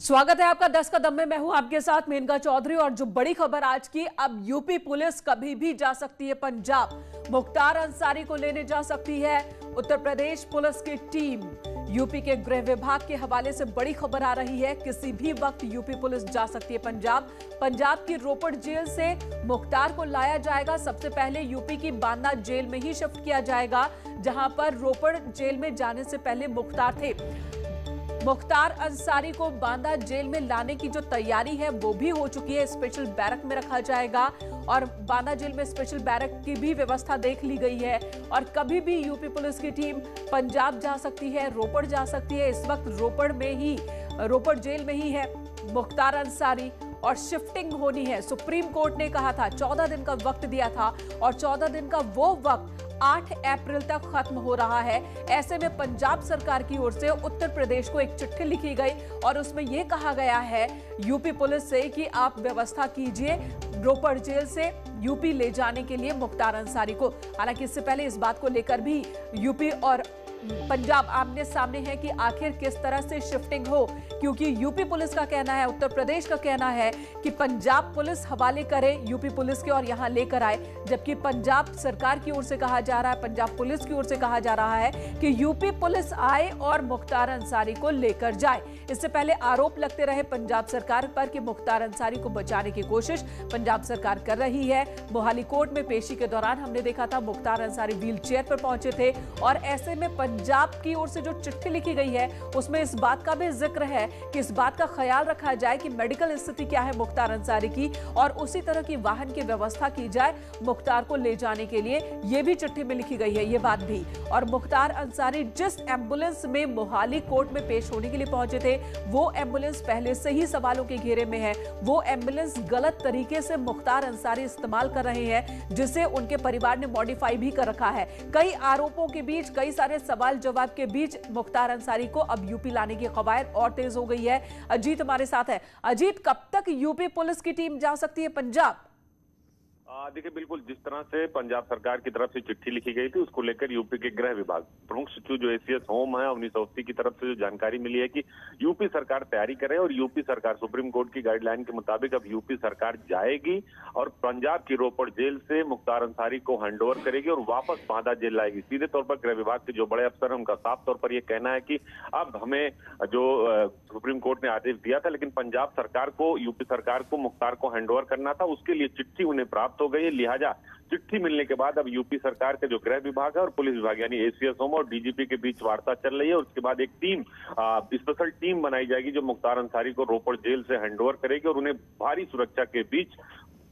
स्वागत है आपका 10 कदम में। मैं हूं आपके साथ मेनका चौधरी। और जो बड़ी खबर आज की, अब यूपी पुलिस कभी भी जा सकती है पंजाब। मुख्तार अंसारी को लेने जा सकती है उत्तर प्रदेश पुलिस की टीम। यूपी के गृह विभाग के हवाले से बड़ी खबर आ रही है, किसी भी वक्त यूपी पुलिस जा सकती है पंजाब। पंजाब की रोपड़ जेल से मुख्तार को लाया जाएगा। सबसे पहले यूपी की बांदा जेल में ही शिफ्ट किया जाएगा, जहां पर रोपड़ जेल में जाने से पहले मुख्तार थे। मुख्तार अंसारी को बांदा जेल में लाने की जो तैयारी है वो भी हो चुकी है। स्पेशल बैरक में रखा जाएगा और बांदा जेल में स्पेशल बैरक की भी व्यवस्था देख ली गई है। और कभी भी यूपी पुलिस की टीम पंजाब जा सकती है, रोपड़ जा सकती है। इस वक्त रोपड़ जेल में ही है मुख्तार अंसारी और शिफ्टिंग होनी है। सुप्रीम कोर्ट ने कहा था 14 दिन का वक्त दिया था और 14 दिन का वो वक्त 8 अप्रैल तक खत्म हो रहा है। ऐसे में पंजाब सरकार की ओर से उत्तर प्रदेश को एक चिट्ठी लिखी गई और उसमें यह कहा गया है यूपी पुलिस से कि आप व्यवस्था कीजिए रोपड़ जेल से यूपी ले जाने के लिए मुख्तार अंसारी को। हालांकि इससे पहले इस बात को लेकर भी यूपी और पंजाब आमने सामने है कि आखिर किस तरह से शिफ्टिंग हो, क्योंकि यूपी पुलिस का कहना है, उत्तर प्रदेश का कहना है कि पंजाब पुलिस हवाले करे यूपी पुलिस के और यहां लेकर आए, जबकि पंजाब सरकार की ओर से कहा जा रहा है, पंजाब पुलिस की ओर से कहा जा रहा है कि यूपी पुलिस आए और मुख्तार अंसारी को लेकर जाए। इससे पहले आरोप लगते रहे पंजाब सरकार पर कि मुख्तार अंसारी को बचाने की कोशिश पंजाब सरकार कर रही है। मोहाली कोर्ट में पेशी के दौरान हमने देखा था मुख्तार अंसारी व्हील चेयर पर पहुंचे थे और ऐसे में पंजाब की ओर से जो चिट्ठी लिखी गई है उसमें इस बात का भी जिक्र है कि इस बात का ख्याल रखा जाए कि मेडिकल स्थिति क्या है मुख्तार अंसारी की और उसी तरह की वाहन की व्यवस्था की जाए मुख्तार को ले जाने के लिए। यह भी चिट्ठी में लिखी गई है ये बात भी। और मुख्तार अंसारी जिस एम्बुलेंस में मोहाली कोर्ट में पेश होने के लिए पहुंचे थे वो एम्बुलेंस पहले से ही सवालों के घेरे में है। वो एम्बुलेंस गलत तरीके से मुख्तार अंसारी इस्तेमाल कर रहे हैं, जिसे उनके परिवार ने मॉडिफाई भी कर रखा है। कई आरोपों के बीच, कई सारे सवाल जवाब के बीच मुख्तार अंसारी को अब यूपी लाने की कवायद और तेज हो गई है। अजीत हमारे साथ है। अजीत, कब तक यूपी पुलिस की टीम जा सकती है पंजाब? देखिए, बिल्कुल जिस तरह से पंजाब सरकार की तरफ से चिट्ठी लिखी गई थी उसको लेकर यूपी के गृह विभाग प्रमुख सचिव जो एसीएस होम है अवनीश अवस्थी की तरफ से जो जानकारी मिली है कि यूपी सरकार तैयारी करे और यूपी सरकार सुप्रीम कोर्ट की गाइडलाइन के मुताबिक अब यूपी सरकार जाएगी और पंजाब की रोपड़ जेल से मुख्तार अंसारी को हैंडओवर करेगी और वापस बांदा जेल लाएगी। सीधे तौर पर गृह विभाग के जो बड़े अफसर हैं उनका साफ तौर पर यह कहना है कि अब हमें जो सुप्रीम कोर्ट ने आदेश दिया था लेकिन पंजाब सरकार को, यूपी सरकार को मुख्तार को हैंडओवर करना था, उसके लिए चिट्ठी उन्हें प्राप्त हो गई है। लिहाजा चिट्ठी मिलने के बाद अब यूपी सरकार के जो गृह विभाग है और पुलिस विभाग यानी एसीएस होम और डीजीपी के बीच वार्ता चल रही है और उसके बाद एक टीम, स्पेशल टीम बनाई जाएगी जो मुख्तार अंसारी को रोपड़ जेल से हैंडओवर करेगी और उन्हें भारी सुरक्षा के बीच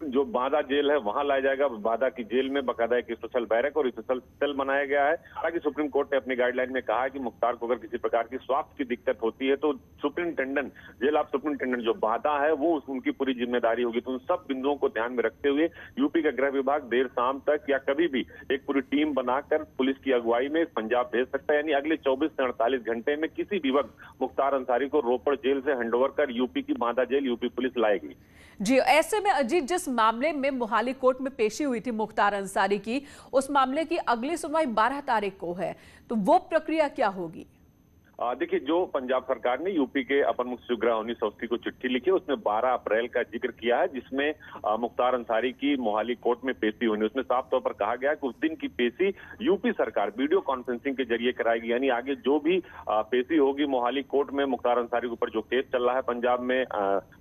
जो बांदा जेल है वहां लाया जाएगा। बांदा की जेल में बकायदा एक स्पेशल बैरक और स्पेशल सेल बनाया गया है। हालांकि सुप्रीम कोर्ट ने अपनी गाइडलाइन में कहा है कि मुख्तार को अगर किसी प्रकार की स्वास्थ्य की दिक्कत होती है तो सुप्रिंटेंडेंट, जेल ऑफ सुप्रिंटेंडेंट जो बांदा है वो उनकी पूरी जिम्मेदारी होगी। तो उन सब बिंदुओं को ध्यान में रखते हुए यूपी का गृह विभाग देर शाम तक या कभी भी एक पूरी टीम बनाकर पुलिस की अगुवाई में पंजाब भेज सकता है। यानी अगले 24 से 48 घंटे में किसी भी वक्त मुख्तार अंसारी को रोपड़ जेल से हैंडओवर कर यूपी की बांदा जेल यूपी पुलिस लाएगी। जी, ऐसे में अजीत, जिस मामले में मोहाली कोर्ट में पेशी हुई थी मुख्तार अंसारी की, उस मामले की अगली सुनवाई 12 तारीख को है, तो वो प्रक्रिया क्या होगी? देखिए, जो पंजाब सरकार ने यूपी के अपर मुख्य सचिव गृह अवनीश अवस्थी को चिट्ठी लिखी है उसमें 12 अप्रैल का जिक्र किया है, जिसमें मुख्तार अंसारी की मोहाली कोर्ट में पेशी होनी। उसमें साफ तौर पर कहा गया कि उस दिन की पेशी यूपी सरकार वीडियो कॉन्फ्रेंसिंग के जरिए कराएगी। यानी आगे जो भी पेशी होगी मोहाली कोर्ट में मुख्तार अंसारी के ऊपर जो केस चल रहा है पंजाब में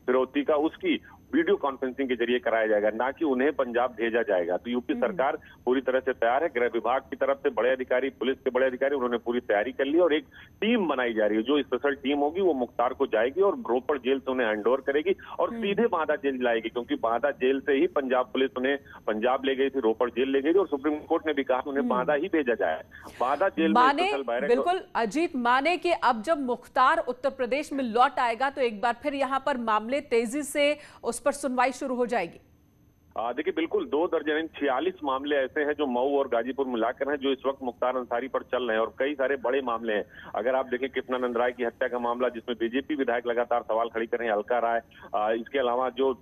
फिरौती का, उसकी वीडियो कॉन्फ्रेंसिंग के जरिए कराया जाएगा, ना कि उन्हें पंजाब भेजा जाएगा। तो यूपी सरकार पूरी तरह से तैयार है। गृह विभाग की तरफ से बड़े अधिकारी, पुलिस के बड़े अधिकारी, उन्होंने पूरी तैयारी कर ली और एक टीम बनाई जा रही है। जो स्पेशल टीम होगी वो मुख्तार को जाएगी और रोपड़ जेल से उन्हें हैंडओवर करेगी और सीधे बांदा जेल लाएगी, क्योंकि बांदा जेल से ही पंजाब पुलिस उन्हें पंजाब ले गई थी, रोपड़ जेल ले गई थी और सुप्रीम कोर्ट ने भी कहा उन्हें बांदा ही भेजा जाए। बांदा जेल में बिल्कुल अजीत, माने कि अब जब मुख्तार उत्तर प्रदेश में लौट आएगा तो एक बार फिर यहां पर मामले तेजी से उस पर सुनवाई शुरू हो जाएगी। देखिए बिल्कुल 2 दर्जन 46 मामले ऐसे हैं जो मऊ और गाजीपुर मिलाकर हैं, जो इस वक्त मुख्तार अंसारी पर चल रहे हैं, और कई सारे बड़े मामले हैं। अगर आप देखें कृष्णानंद राय की हत्या का मामला, जिसमें बीजेपी विधायक लगातार सवाल खड़ी कर रहे हैं, अलका राय, इसके अलावा जो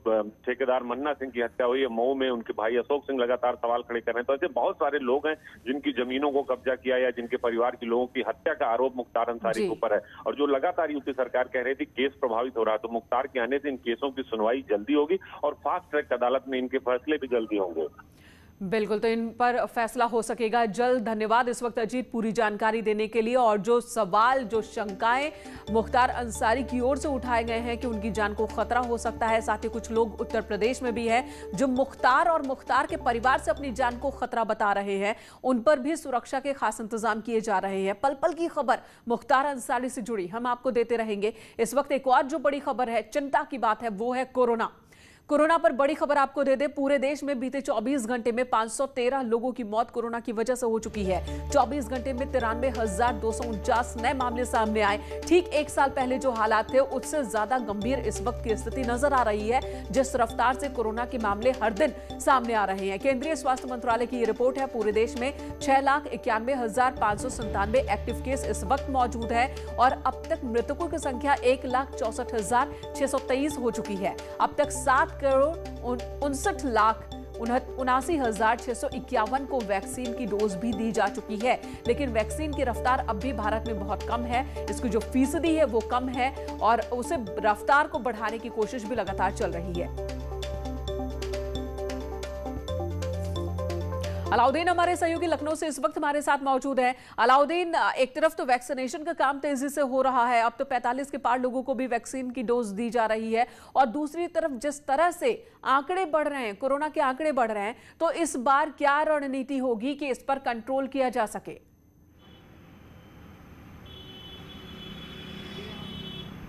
ठेकेदार मन्ना सिंह की हत्या हुई है मऊ में, उनके भाई अशोक सिंह लगातार सवाल खड़े कर रहे हैं। तो ऐसे बहुत सारे लोग हैं जिनकी जमीनों को कब्जा किया या जिनके परिवार के लोगों की हत्या का आरोप मुख्तार अंसारी के ऊपर है, और जो लगातार यूपी सरकार कह रही थी केस प्रभावित हो रहा है। तो मुख्तार के आने से इन केसों की सुनवाई जल्दी होगी और फास्ट ट्रैक अदालत में इनके फैसले भी जल्दी होंगे। बिल्कुल, तो इन पर फैसला हो सकेगा जल्द। धन्यवाद इस वक्त अजीत पूरी जानकारी देने के लिए। और जो सवाल, जो शंकाएं मुख्तार अंसारी की ओर से उठाए गए हैं कि उनकी जान को खतरा हो सकता है, साथ ही कुछ लोग उत्तर प्रदेश में भी हैं जो मुख्तार और मुख्तार के परिवार से अपनी जान को खतरा बता रहे हैं, उन पर भी सुरक्षा के खास इंतजाम किए जा रहे हैं। पल पल की खबर मुख्तार अंसारी से जुड़ी हम आपको देते रहेंगे। इस वक्त एक और जो बड़ी खबर है, चिंता की बात है, वो है कोरोना। कोरोना पर बड़ी खबर आपको दे दे। पूरे देश में बीते 24 घंटे में 513 लोगों की मौत कोरोना की वजह से हो चुकी है। 24 घंटे में 93,249 नए मामले सामने आए। ठीक एक साल पहले जो हालात थे उससे ज्यादा गंभीर इस वक्त की स्थिति नजर आ रही है, जिस रफ्तार से कोरोना के मामले हर दिन सामने आ रहे हैं। केंद्रीय स्वास्थ्य मंत्रालय की ये रिपोर्ट है। पूरे देश में 6,91,597 एक्टिव केस इस वक्त मौजूद है और अब तक मृतकों की संख्या 1,64,623 हो चुकी है। अब तक 7,59,79,651 को वैक्सीन की डोज भी दी जा चुकी है। लेकिन वैक्सीन की रफ्तार अब भी भारत में बहुत कम है। इसकी जो फीसदी है वो कम है और उसे रफ्तार को बढ़ाने की कोशिश भी लगातार चल रही है। अलाउद्दीन हमारे सहयोगी लखनऊ से इस वक्त हमारे साथ मौजूद है। अलाउद्दीन, एक तरफ तो वैक्सीनेशन का काम तेजी से हो रहा है, अब तो 45 के पार लोगों को भी वैक्सीन की डोज दी जा रही है, और दूसरी तरफ जिस तरह से आंकड़े बढ़ रहे हैं, कोरोना के आंकड़े बढ़ रहे हैं, तो इस बार क्या रणनीति होगी कि इस पर कंट्रोल किया जा सके?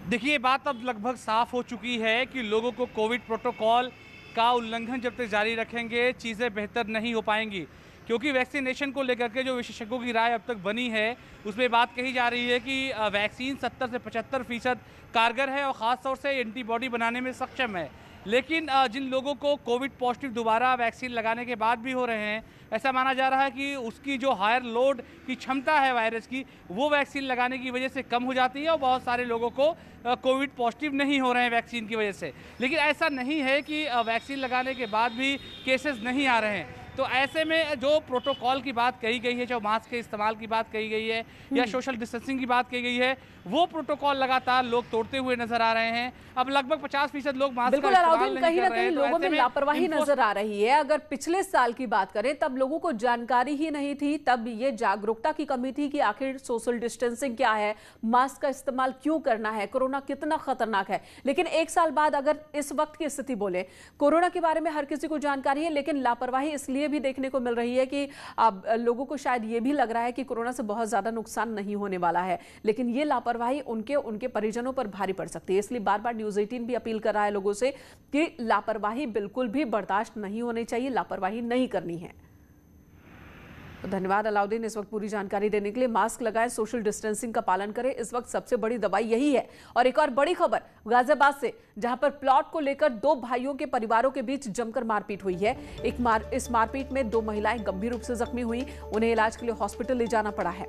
देखिए, बात अब लगभग साफ हो चुकी है कि लोगों को कोविड प्रोटोकॉल का उल्लंघन जब तक जारी रखेंगे चीज़ें बेहतर नहीं हो पाएंगी, क्योंकि वैक्सीनेशन को लेकर के जो विशेषज्ञों की राय अब तक बनी है उसमें बात कही जा रही है कि वैक्सीन 70 से 75% कारगर है और ख़ास तौर से एंटीबॉडी बनाने में सक्षम है। लेकिन जिन लोगों को कोविड पॉजिटिव दोबारा वैक्सीन लगाने के बाद भी हो रहे हैं, ऐसा माना जा रहा है कि उसकी जो हायर लोड की क्षमता है वायरस की, वो वैक्सीन लगाने की वजह से कम हो जाती है और बहुत सारे लोगों को कोविड पॉजिटिव नहीं हो रहे हैं वैक्सीन की वजह से। लेकिन ऐसा नहीं है कि वैक्सीन लगाने के बाद भी केसेस नहीं आ रहे हैं। तो ऐसे में जो प्रोटोकॉल की बात कही गई है, जो मास्क के इस्तेमाल की बात कही गई है या सोशल डिस्टेंसिंग की बात कही गई है, वो प्रोटोकॉल लगातार लोग तोड़ते हुए नजर आ रहे हैं। अब लगभग 50% लोग मास्क का इस्तेमाल नहीं कर रहे हैं। कहीं ना कहीं लोगों में लापरवाही नजर आ रही है। अगर पिछले साल की बात करें तब लोगों को जानकारी ही नहीं थी, तब ये जागरूकता की कमी थी कि आखिर सोशल डिस्टेंसिंग क्या है, मास्क का इस्तेमाल क्यों करना है, कोरोना कितना खतरनाक है। लेकिन एक साल बाद अगर इस वक्त की स्थिति बोले, कोरोना के बारे में हर किसी को जानकारी है, लेकिन लापरवाही इसलिए भी देखने को मिल रही है कि अब लोगों को शायद ये भी लग रहा है कि कोरोना से बहुत ज्यादा नुकसान नहीं होने वाला है, लेकिन ये लापरवाही उनके परिजनों पर भारी पड़ सकती है। इसलिए बार बार न्यूज़ 18 भी अपील कर रहा है लोगों से कि लापरवाही बिल्कुल भी बर्दाश्त नहीं होनी चाहिए, लापरवाही नहीं करनी है। तो धन्यवाद अलाउद्दीन इस वक्त पूरी जानकारी देने के लिए। मास्क लगाएं, सोशल डिस्टेंसिंग का पालन करें, इस वक्त सबसे बड़ी दवाई यही है। और एक और बड़ी खबर गाजियाबाद से, जहां पर प्लॉट को लेकर 2 भाइयों के परिवारों के बीच जमकर मारपीट हुई है। इस मारपीट में 2 महिलाएं गंभीर रूप से जख्मी हुई, उन्हें इलाज के लिए हॉस्पिटल ले जाना पड़ा है।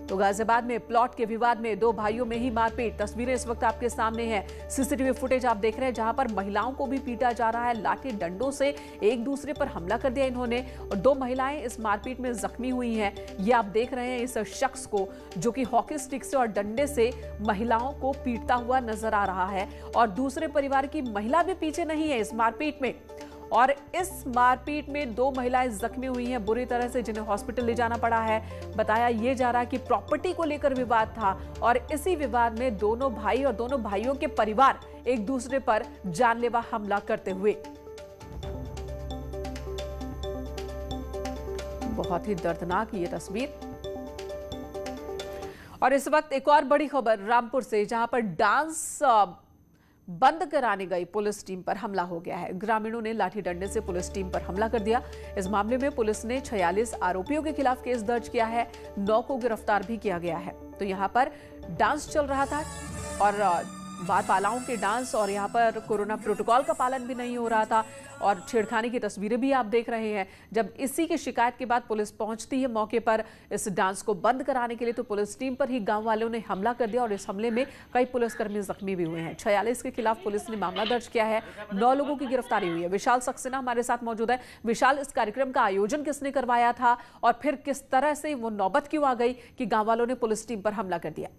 तो गाजियाबाद में प्लॉट के विवाद में 2 भाइयों में ही मारपीट। तस्वीरें इस वक्त आपके सामने हैं, सीसीटीवी फुटेज आप देख रहे हैं, जहां पर महिलाओं को भी पीटा जा रहा है। लाठी डंडों से एक दूसरे पर हमला कर दिया इन्होंने, और 2 महिलाएं इस मारपीट में जख्मी हुई हैं। ये आप देख रहे हैं इस शख्स को, जो कि हॉकी स्टिक से और डंडे से महिलाओं को पीटता हुआ नजर आ रहा है। और दूसरे परिवार की महिला भी पीछे नहीं है इस मारपीट में, और इस मारपीट में 2 महिलाएं जख्मी हुई हैं बुरी तरह से, जिन्हें हॉस्पिटल ले जाना पड़ा है। बताया ये जा रहा है कि प्रॉपर्टी को लेकर विवाद था, और इसी विवाद में दोनों भाई और दोनों भाइयों के परिवार एक दूसरे पर जानलेवा हमला करते हुए। बहुत ही दर्दनाक ये तस्वीर। और इस वक्त एक और बड़ी खबर रामपुर से, जहां पर डांस बंद कराने गई पुलिस टीम पर हमला हो गया है। ग्रामीणों ने लाठी डंडे से पुलिस टीम पर हमला कर दिया। इस मामले में पुलिस ने 46 आरोपियों के खिलाफ केस दर्ज किया है, 9 को गिरफ्तार भी किया गया है। तो यहां पर डांस चल रहा था और बालबालाओं के डांस और यहाँ पर कोरोना प्रोटोकॉल का पालन भी नहीं हो रहा था और छेड़खानी की तस्वीरें भी आप देख रहे हैं। जब इसी की शिकायत के बाद पुलिस पहुंचती है मौके पर इस डांस को बंद कराने के लिए, तो पुलिस टीम पर ही गांव वालों ने हमला कर दिया और इस हमले में कई पुलिसकर्मी जख्मी भी हुए हैं। 46 के खिलाफ पुलिस ने मामला दर्ज किया है। 9 लोगों की गिरफ्तारी हुई है। विशाल सक्सेना हमारे साथ मौजूद है। विशाल, इस कार्यक्रम का आयोजन किसने करवाया था और फिर किस तरह से वो नौबत क्यों आ गई कि गांव वालों ने पुलिस टीम पर हमला कर दिया?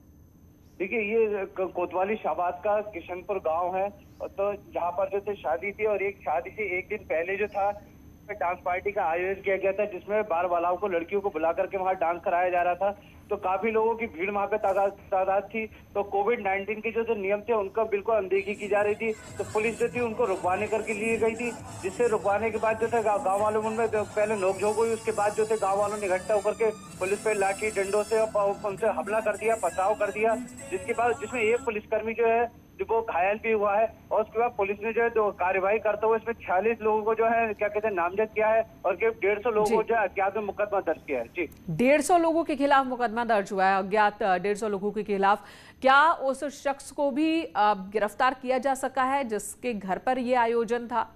देखिए, ये कोतवाली शाबाद का किशनपुर गांव है, तो जहां पर जो थे शादी थी और एक शादी से एक दिन पहले जो था डांस पार्टी का आयोजन किया गया था, जिसमें बालबालाओं को, लड़कियों को बुला करके वहां डांस कराया जा रहा था। तो काफी लोगों की भीड़ वहां पे तादाद थी। तो कोविड-19 के जो नियम थे उनका बिल्कुल अनदेखी की जा रही थी। तो पुलिस जो थी उनको रुकवाने करके लिए गई थी, जिससे रुकवाने के बाद जो था गाँव वालों में पहले नोकझोंक हुई। उसके बाद जो थे गाँव वालों ने इकट्ठा होकर के पुलिस पे लाठी डंडों से उनसे हमला कर दिया, पथराव कर दिया, जिसमें एक पुलिसकर्मी जो है वो घायल भी हुआ है। और उसके बाद पुलिस ने जो है कार्यवाही करते हुए इसमें 46 लोगों को जो है क्या कहते हैं नामजद किया है और 150 लोगों को जो है अज्ञात में मुकदमा दर्ज किया है। जी, 150 लोगों के खिलाफ मुकदमा दर्ज हुआ है, अज्ञात 150 लोगों के खिलाफ। क्या उस शख्स को भी गिरफ्तार किया जा सका है जिसके घर पर यह आयोजन था?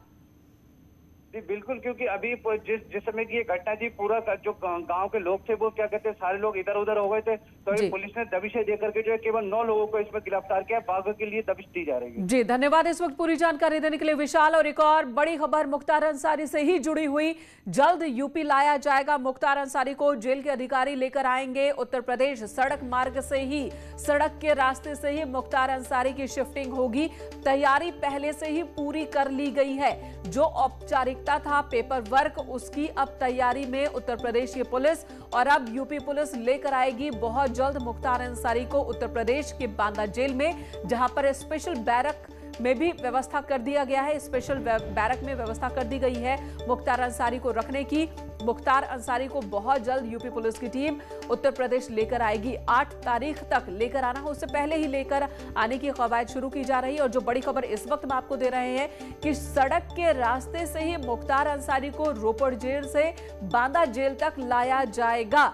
जी बिल्कुल, क्योंकि अभी जिस समय की ये घटना थी, पूरा जो गांव के लोग थे वो क्या कहते हैं सारे लोग इधर उधर हो गए थे। तो पुलिस ने दबिशें देकर के जो है केवल 9 लोगों को इसमें गिरफ्तार किया। बाकी के लिए दबिश दी जा रही है। जी, धन्यवाद इस वक्त पूरी जानकारी देने के लिए विशाल। और एक और बड़ी खबर मुख्तार अंसारी से ही जुड़ी हुई, जल्द यूपी लाया जाएगा। मुख्तार अंसारी को जेल के अधिकारी लेकर आएंगे उत्तर प्रदेश। सड़क मार्ग से ही, सड़क के रास्ते से ही मुख्तार अंसारी की शिफ्टिंग होगी। तैयारी पहले से ही पूरी कर ली गई है। जो औपचारिक था पेपर वर्क, उसकी अब तैयारी में उत्तर प्रदेश की पुलिस। और अब यूपी पुलिस लेकर आएगी बहुत जल्द मुख्तार अंसारी को उत्तर प्रदेश के बांदा जेल में, जहां पर स्पेशल बैरक में भी व्यवस्था कर दिया गया है। स्पेशल बैरक में व्यवस्था कर दी गई है मुख्तार अंसारी को रखने की। मुख्तार अंसारी को बहुत जल्द यूपी पुलिस की टीम उत्तर प्रदेश लेकर आएगी। 8 तारीख तक लेकर आना है, उससे पहले ही लेकर आने की कवायद शुरू की जा रही है। और जो बड़ी खबर इस वक्त हम आपको दे रहे हैं कि सड़क के रास्ते से ही मुख्तार अंसारी को रोपड़ जेल से बांदा जेल तक लाया जाएगा।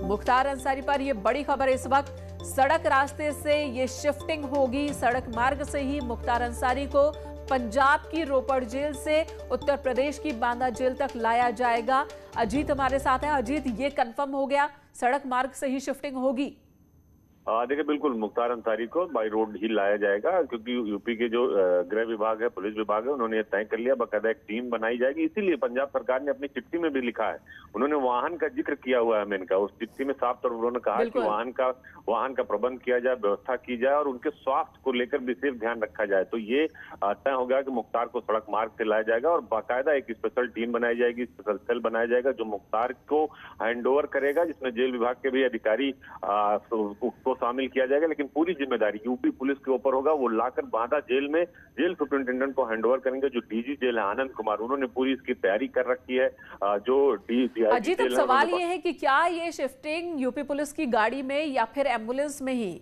मुख्तार अंसारी पर यह बड़ी खबर इस वक्त, सड़क रास्ते से ये शिफ्टिंग होगी। सड़क मार्ग से ही मुख्तार अंसारी को पंजाब की रोपड़ जेल से उत्तर प्रदेश की बांदा जेल तक लाया जाएगा। अजीत हमारे साथ है। अजीत, ये कंफर्म हो गया, सड़क मार्ग से ही शिफ्टिंग होगी? देखिए, बिल्कुल मुख्तार अंसारी को बाय रोड ही लाया जाएगा, क्योंकि यूपी के जो गृह विभाग है, पुलिस विभाग है, उन्होंने तय कर लिया, बाकायदा एक टीम बनाई जाएगी। इसीलिए पंजाब सरकार ने अपनी चिट्ठी में भी लिखा है, उन्होंने वाहन का जिक्र किया हुआ है। मैंने कहा उस चिट्ठी में साफ तौर पर उन्होंने कहा कि वाहन का प्रबंध किया जाए, व्यवस्था की जाए और उनके स्वास्थ्य को लेकर विशेष ध्यान रखा जाए। तो ये तय हो गया कि मुख्तार को सड़क मार्ग से लाया जाएगा और बाकायदा एक स्पेशल टीम बनाई जाएगी, स्पेशल सेल बनाया जाएगा जो मुख्तार को हैंडओवर करेगा, जिसमें जेल विभाग के भी अधिकारी को शामिल किया जाएगा। लेकिन पूरी जिम्मेदारी यूपी पुलिस के ऊपर होगा। वो लाकर बांदा जेल में जेल सुपरिंटेंडेंट को हैंडओवर करेंगे। जो डीजी जेल है आनंद कुमार, उन्होंने पूरी इसकी तैयारी कर रखी है। जो अजीत, अब सवाल ये है कि क्या ये शिफ्टिंग यूपी पुलिस की गाड़ी में या फिर एम्बुलेंस में ही?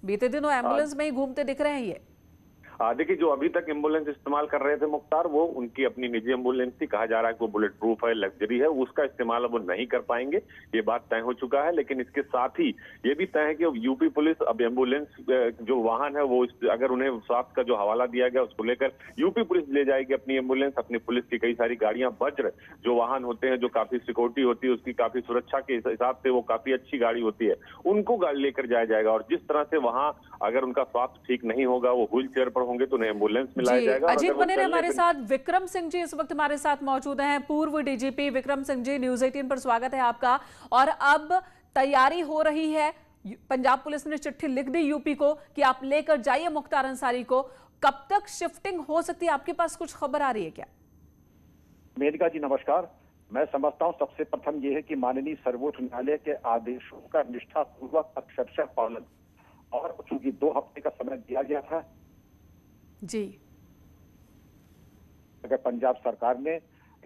बीते दिनों एम्बुलेंस में ही घूमते दिख रहे हैं ये। देखिए, जो अभी तक एम्बुलेंस इस्तेमाल कर रहे थे मुख्तार, वो उनकी अपनी निजी एम्बुलेंस थी। कहा जा रहा है कि वो बुलेट प्रूफ है, लग्जरी है, उसका इस्तेमाल अब वो नहीं कर पाएंगे, ये बात तय हो चुका है। लेकिन इसके साथ ही ये भी तय है कि यूपी पुलिस अब एम्बुलेंस जो वाहन है वो अगर उन्हें स्वास्थ्य का जो हवाला दिया गया उसको लेकर यूपी पुलिस ले जाएगी अपनी एम्बुलेंस। अपनी पुलिस की कई सारी गाड़ियां, वज्र जो वाहन होते हैं, जो काफी सिक्योरिटी होती है, उसकी काफी सुरक्षा के हिसाब से वो काफी अच्छी गाड़ी होती है, उनको गाड़ी लेकर जाया जाएगा। और जिस तरह से वहां अगर उनका स्वास्थ्य ठीक नहीं होगा, वो व्हील चेयर पर होंगे, तो उन्हें एम्बुलेंस मिलाया जाएगा। अजीत बने हमारे साथ विक्रम सिंह जी इस वक्त हमारे साथ मौजूद हैं। पूर्व डीजीपी विक्रम सिंह जी, न्यूज़ 18 पर स्वागत है आपका। और अब तैयारी हो रही है, पंजाब पुलिस ने चिट्ठी लिख दी यूपी को कि आप लेकर जाइए मुख्तार अंसारी को। कब तक शिफ्टिंग हो सकती है, आपके पास कुछ खबर आ रही है क्या? मेनका जी नमस्कार। मैं समझता हूं सबसे प्रथम यह है कि माननीय सर्वोच्च न्यायालय के आदेशों का निष्ठापूर्वक अक्षरशः पालन, और चूंकि 2 हफ्ते का समय दिया गया था जी, अगर पंजाब सरकार ने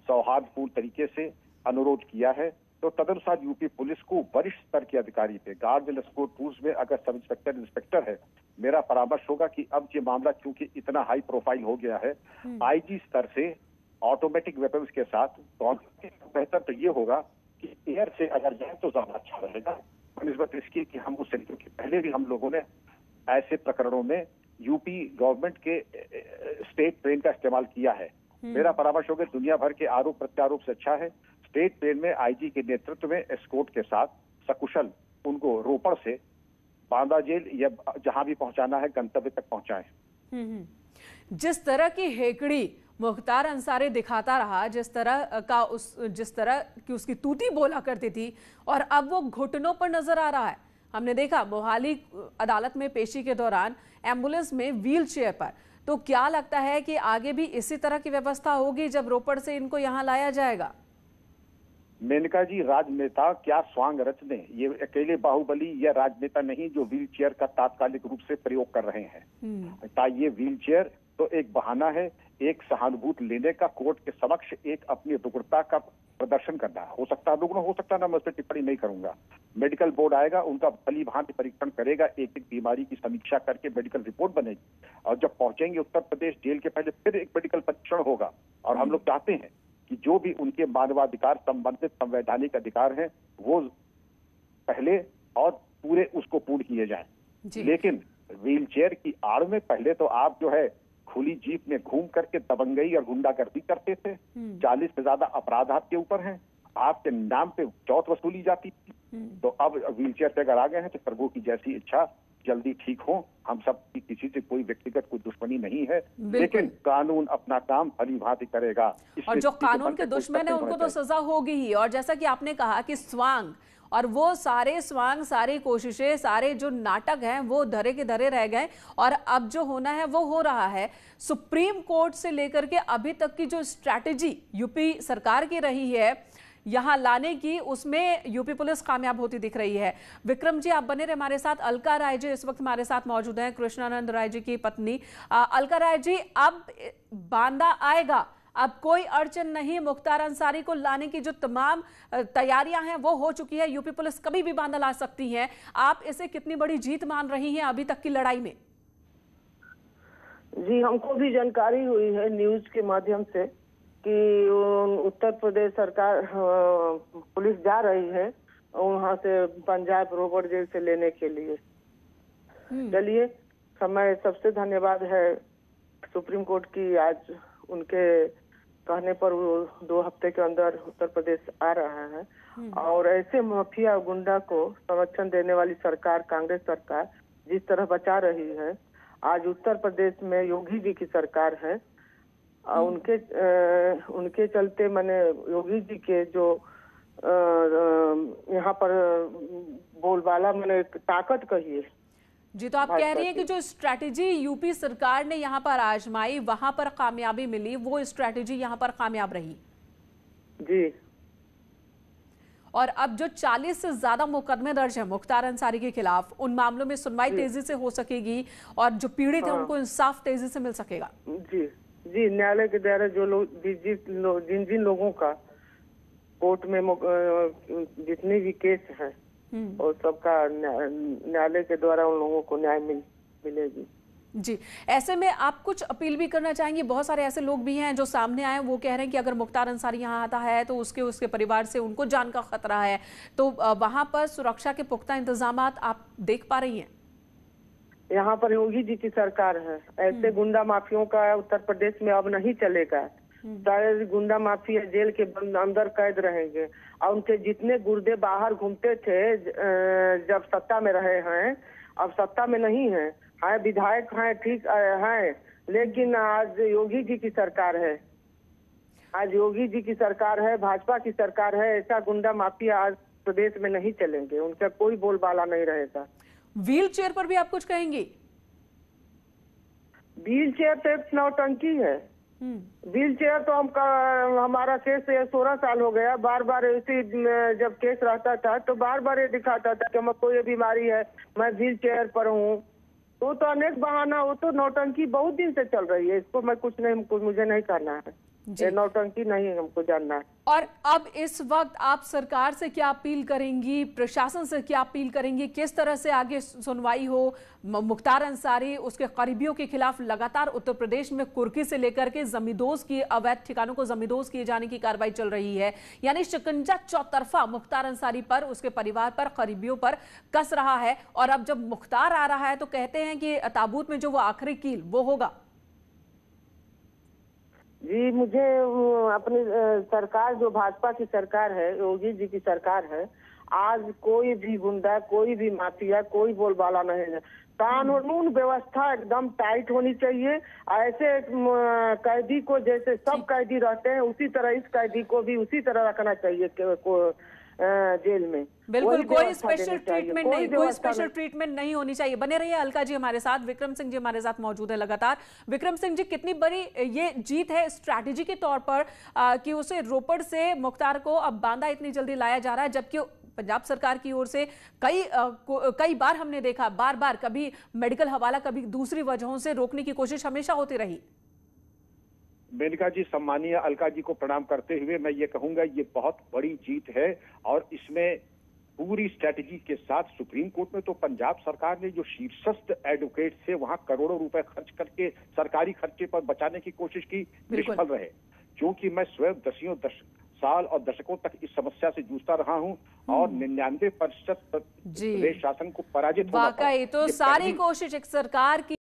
सौहार्दपूर्ण तरीके से अनुरोध किया है तो तदनुसार यूपी पुलिस को वरिष्ठ स्तर के अधिकारी पे, गार्ड एंड एस्कॉर्ट टूर्स में अगर सब इंस्पेक्टर है, मेरा परामर्श होगा कि अब ये मामला चूंकि इतना हाई प्रोफाइल हो गया है, आईजी स्तर से ऑटोमेटिक वेपन्स के साथ बेहतर तो ये होगा कि एयर से अगर जाए तो ज्यादा अच्छा रहेगा। बनिस्बत इसकी कि हम उस क्योंकि पहले भी हम लोगों ने ऐसे प्रकरणों में यूपी गवर्नमेंट के स्टेट ट्रेन का इस्तेमाल किया है। मेरा परामर्श होगा दुनिया भर के आरोप प्रत्यारोप से अच्छा है स्टेट ट्रेन में आईजी के नेतृत्व में एस्कॉर्ट के साथ सकुशल उनको रोपड़ से बांदा जेल या जहां भी पहुंचाना है गंतव्य तक पहुंचाएं। जिस तरह की हेकड़ी मुख्तार अंसारी दिखाता रहा, जिस तरह की उसकी तूती बोला करती थी, और अब वो घुटनों पर नजर आ रहा है। हमने देखा मोहाली अदालत में पेशी के दौरान एम्बुलेंस में व्हील चेयर पर। तो क्या लगता है कि आगे भी इसी तरह की व्यवस्था होगी जब रोपड़ से इनको यहाँ लाया जाएगा? मेनका जी, राजनेता क्या स्वांग रचने, ये अकेले बाहुबली या राजनेता नहीं जो व्हील चेयर का तात्कालिक रूप से प्रयोग कर रहे हैं। ये व्हील चेयर तो एक बहाना है, एक सहानुभूति लेने का, कोर्ट के समक्ष एक अपनी रुग्णता का प्रदर्शन करना। हो सकता है रुग्ण, हो सकता है ना, मैं उस पर टिप्पणी नहीं करूंगा। मेडिकल बोर्ड आएगा, उनका भली भांति परीक्षण करेगा, एक एक बीमारी की समीक्षा करके मेडिकल रिपोर्ट बनेगी, और जब पहुंचेंगे उत्तर प्रदेश जेल के पहले फिर एक मेडिकल परीक्षण होगा। और हम लोग चाहते हैं कि जो भी उनके मानवाधिकार संबंधित संवैधानिक अधिकार हैं वो पहले और पूरे उसको पूर्ण किए जाएं। लेकिन व्हील चेयर की आड़ में पहले तो आप जो है खुली जीप में घूम करके दबंगई और गुंडागर्दी करते थे। 40 से ज्यादा अपराध आपके ऊपर हैं, आपके नाम पे चौथ वसूली जाती थी। तो अब व्हील चेयर पे अगर आ गए हैं तो प्रभु की जैसी इच्छा, जल्दी ठीक हो। हम सब की किसी से कोई व्यक्तिगत कोई दुश्मनी नहीं है, लेकिन कानून अपना काम भली भांति करेगा। और जो कानून के दुश्मन है उनको तो सजा होगी ही। और जैसा कि आपने कहा कि स्वांग, और वो सारे स्वांग, सारी कोशिशें, सारे जो नाटक हैं वो धरे के धरे रह गए, और अब जो होना है वो हो रहा है। सुप्रीम कोर्ट से लेकर के अभी तक की जो स्ट्रैटेजी यूपी सरकार की रही है यहां लाने की, उसमें यूपी पुलिस कामयाब होती दिख रही है। विक्रम जी, आप बने रहे हमारे साथ। अलका राय जी इस वक्त हमारे साथ मौजूद हैं, कृष्णानंद राय जी की पत्नी। अलका राय जी, अब बांदा आएगा, अब कोई अड़चन नहीं। मुख्तार अंसारी को लाने की जो तमाम तैयारियां हैं वो हो चुकी है। यूपी पुलिस कभी भी बांदा ला सकती है। आप इसे कितनी बड़ी जीत मान रही हैं अभी तक की लड़ाई में? जी, हमको भी जानकारी हुई है न्यूज के माध्यम से कि उत्तर प्रदेश सरकार पुलिस जा रही है वहां से पंजाब रोपड़ जेल से लेने के लिए। चलिए, समय सबसे धन्यवाद है सुप्रीम कोर्ट की, आज उनके कहने पर वो 2 हफ्ते के अंदर उत्तर प्रदेश आ रहा है। और ऐसे माफिया गुंडा को संरक्षण देने वाली सरकार, कांग्रेस सरकार जिस तरह बचा रही है, आज उत्तर प्रदेश में योगी जी की सरकार है। उनके चलते मैंने योगी जी के जो यहाँ पर बोलबाला मैंने ताकत कही है जी। तो आप कह रही हैं कि जो स्ट्रैटेजी यूपी सरकार ने यहाँ पर आजमाई, वहां पर कामयाबी मिली, वो स्ट्रैटेजी यहाँ पर कामयाब रही जी। और अब जो 40 से ज्यादा मुकदमे दर्ज है मुख्तार अंसारी के खिलाफ, उन मामलों में सुनवाई तेजी से हो सकेगी और जो पीड़ित है उनको इंसाफ तेजी से मिल सकेगा। जी जी, न्यायालय के द्वारा जो लोग जिन जिन लोगों का कोर्ट में जितने भी केस है और सबका न्यायालय के द्वारा उन लोगों को न्याय मिलेगी जी। ऐसे में आप कुछ अपील भी करना चाहेंगे? बहुत सारे ऐसे लोग भी हैं जो सामने आए, वो कह रहे हैं कि अगर मुख्तार अंसारी यहाँ आता है तो उसके परिवार से उनको जान का खतरा है, तो वहां पर सुरक्षा के पुख्ता इंतजाम आप देख पा रही हैं? यहाँ पर योगी जी की सरकार है, ऐसे गुंडा माफियों का उत्तर प्रदेश में अब नहीं चलेगा। सारे गुंडा माफिया जेल के अंदर कैद रहेंगे, और उनके जितने गुर्दे बाहर घूमते थे जब सत्ता में रहे हैं, अब सत्ता में नहीं है, विधायक हैं, ठीक हैं, लेकिन आज योगी जी की सरकार है, आज योगी जी की सरकार है, भाजपा की सरकार है। ऐसा गुंडा माफिया आज प्रदेश में नहीं चलेंगे, उनका कोई बोलबाला नहीं रहेगा। व्हील चेयर पर भी आप कुछ कहेंगी? व्हील चेयर तो एक नौटंकी है। व्हील चेयर तो हमारा केस 16 साल हो गया, बार बार इसी जब केस रहता था तो बार बार ये दिखाता था कि हमको ये बीमारी है, मैं व्हील चेयर पर हूँ। तो अनेक बहाना, वो तो नौटंकी बहुत दिन से चल रही है, इसको मैं कुछ नहीं, मुझे नहीं करना है। ये नौटंकी नहीं हमको जानना है। और अब इस वक्त आप सरकार से क्या अपील करेंगी, प्रशासन से क्या अपील करेंगी, किस तरह से आगे सुनवाई हो? मुख्तार अंसारी उसके करीबियों के खिलाफ लगातार उत्तर प्रदेश में कुर्की से लेकर के जमींदोज की अवैध ठिकानों को जमींदोज किए जाने की कार्रवाई चल रही है, यानी शिकंजा चौतरफा मुख्तार अंसारी पर, उसके परिवार पर, करीबियों पर कस रहा है। और अब जब मुख्तार आ रहा है तो कहते हैं कि ताबूत में जो वो आखिरी कील वो होगा। जी, मुझे अपनी सरकार, जो भाजपा की सरकार है, योगी जी की सरकार है, आज कोई भी गुंडा, कोई भी माफिया, कोई बोलबाला नहीं है। कानून व्यवस्था एकदम टाइट होनी चाहिए। ऐसे कैदी को जैसे सब कैदी रहते हैं उसी तरह इस कैदी को भी उसी तरह रखना चाहिए जेल में। बिल्कुल, कोई स्पेशल ट्रीटमेंट नहीं, कोई स्पेशल ट्रीटमेंट नहीं होनी चाहिए। बने रहिए अलका जी हमारे साथ। विक्रम सिंह जी हमारे साथ मौजूद है लगातार। विक्रम सिंह जी, कितनी बड़ी ये जीत है स्ट्रैटेजी के तौर पर कि उसे रोपड़ से मुख्तार को अब बांदा इतनी जल्दी लाया जा रहा है, जबकि पंजाब सरकार की ओर से कई बार हमने देखा, बार बार कभी मेडिकल हवाला, कभी दूसरी वजहों से रोकने की कोशिश हमेशा होती रही। मेनका जी, सम्मानीय अलका जी को प्रणाम करते हुए मैं ये कहूंगा ये बहुत बड़ी जीत है और इसमें पूरी स्ट्रेटजी के साथ सुप्रीम कोर्ट में तो पंजाब सरकार ने जो शीर्षस्थ एडवोकेट से वहां करोड़ों रुपए खर्च करके सरकारी खर्चे पर बचाने की कोशिश की, निष्फल रहे। क्योंकि मैं स्वयं साल और दशकों तक इस समस्या से जूझता रहा हूं और 99% प्रदेश शासन को पराजित होना पड़ा। वाकई तो सारी कोशिश एक सरकार की